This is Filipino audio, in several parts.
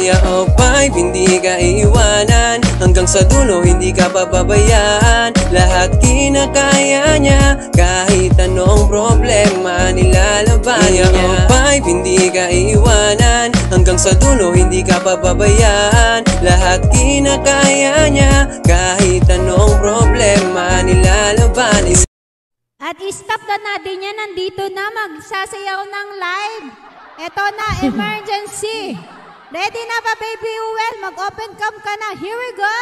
Kaya oh vibe, hindi ka iiwanan, hanggang sa dulo hindi ka pababayaan. Lahat kinakaya niya, kahit anong problema nilalaban niya. Kaya oh vibe, hindi ka iiwanan, hanggang sa dulo hindi ka pababayaan. Lahat kinakaya niya, kahit anong problema nilalaban. At i-stop na natin yan, nandito na, magsasayaw ng live. Ito na, emergency. Ready na ba, baby Uwel? Mag-open cam ka na. Here we go!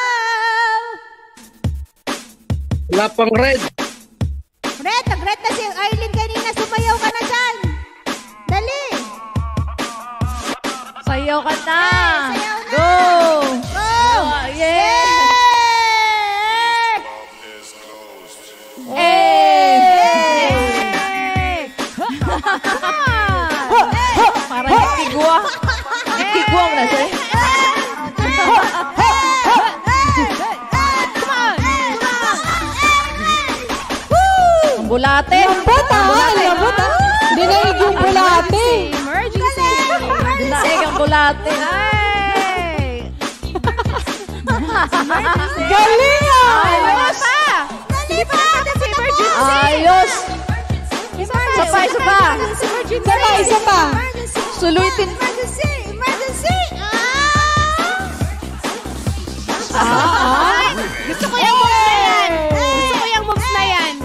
Wala pang red. Red, nag-red na si Arlene kanina. Sumayaw ka na dyan. Dali. Sayaw ka na. Sayaw na. Go! Go! Yeah! Parang nagtigwa. Nagtigwa mo na siya. Ang bulate. Lambot ah. Lambot ah. Dinaig yung bulate. Emergency. Dinaig ang bulate. Galing ah. Ayos. Hindi pa natin sa emergency. Ayos. Isa pa. Isa pa. Suluitin. Emergency! Gusto ko yung moves na yan. Gusto ko yung moves na yan.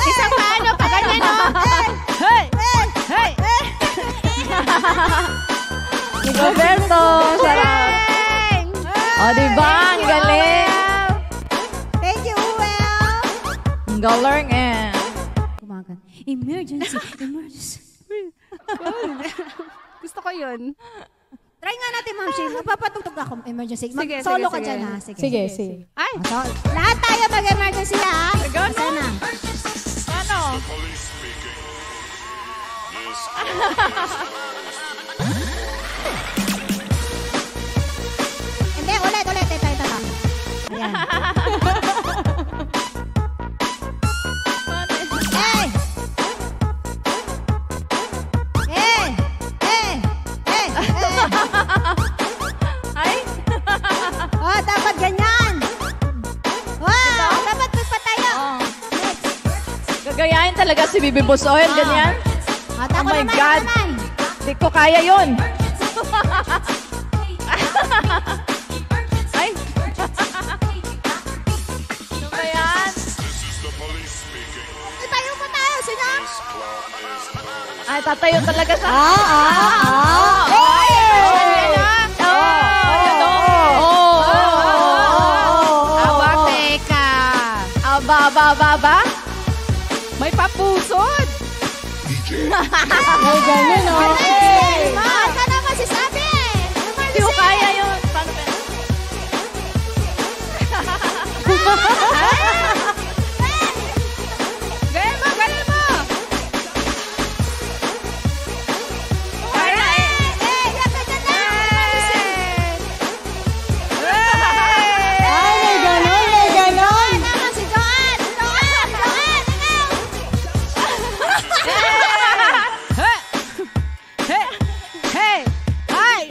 Isang paano pa ganyan, no? Hey! Si Roberto. Sarap. O, diba? Ang galing. Thank you, Uwel. Ang galing eh. Kumagan. Emergency. Gusto ko yun. Try nga natin, Ma'am Shane. Magpapatugtog ako emergency. Sige, Solo ka sige. dyan, ha? Sige. Ay! Lahat tayo mag-emergency, ha? Gano'n? Ano? Hindi, ulit. Ito. Ayan. Ay! Oh, dapat ganyan. Wow, dapat magpatayo. Gagayain talaga si Bibi Boss Oil, ganyan. Oh my God. Hindi ko kaya yun. Ay! Ano ba yan? Tayo po tayo, sino? Ay, tatayo talaga sa... Aba. May papusod. Ay, ganun o. Mahal ka naman si Sabi. Hindi ko kaya yun. Paano ba? Galing mo.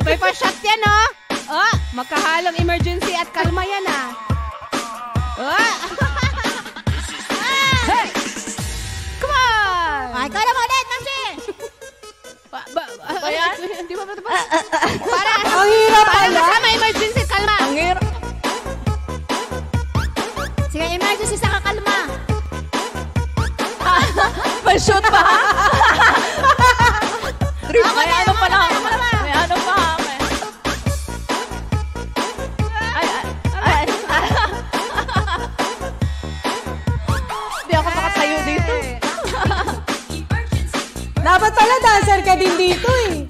May pa-shot yan, oh. Magkahalong emergency at kalma yan, ah. Come on! Ay, ikaw naman ulit, Mamsi! Ba yan? Hindi ba matapos? Para! Ang hirap pala. Kasama emergency, kalma. Ang hirap. Sige, emergency sa kakalma. May shoot pa, ha? May ano pa lang. May ano pa. Hindi ako makatayo dito. Dapat pala dancer ka din dito eh.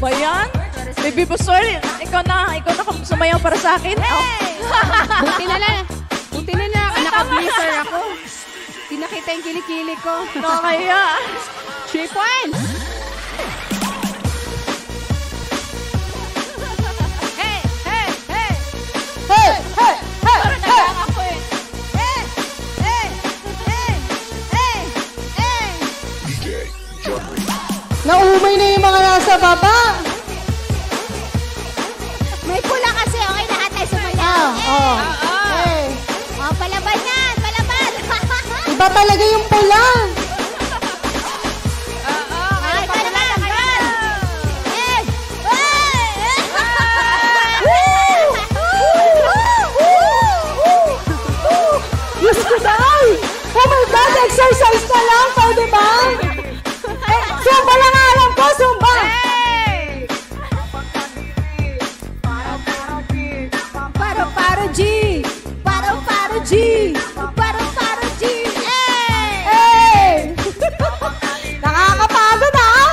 Ba yan? Baby Busol, ikaw na sumayaw para sa akin. Buti na lang. Naka-blizzard ako. Hindi nakita yung kilikili ko. Nakakaya. 3 points! Parang nagkaka ako eh. Naumay na yung mga nasa baba. May pula kasi, okay, lahat tayo sumayaw. Palaban yan, palaban. Iba talaga yung pula. Ay, palaban, girl. Diyos ko dahil! Oh my God, exercise na lang, pwede ba? Zumba lang alam ko, Zumba! Paro-paro G! Paro-paro G! Paro-paro G! Hey! Nakakapagod ha?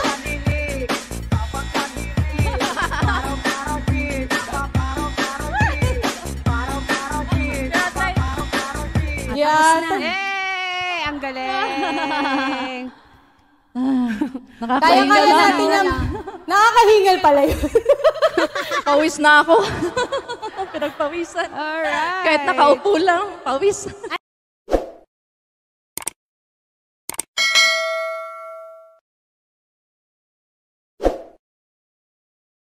Yan. Ang galing. Kaya kaya natin ang... Nakakahingal pala yun. Pawis na ako. Pinagpawisan. Alright. Kahit nakaupo lang, pawis.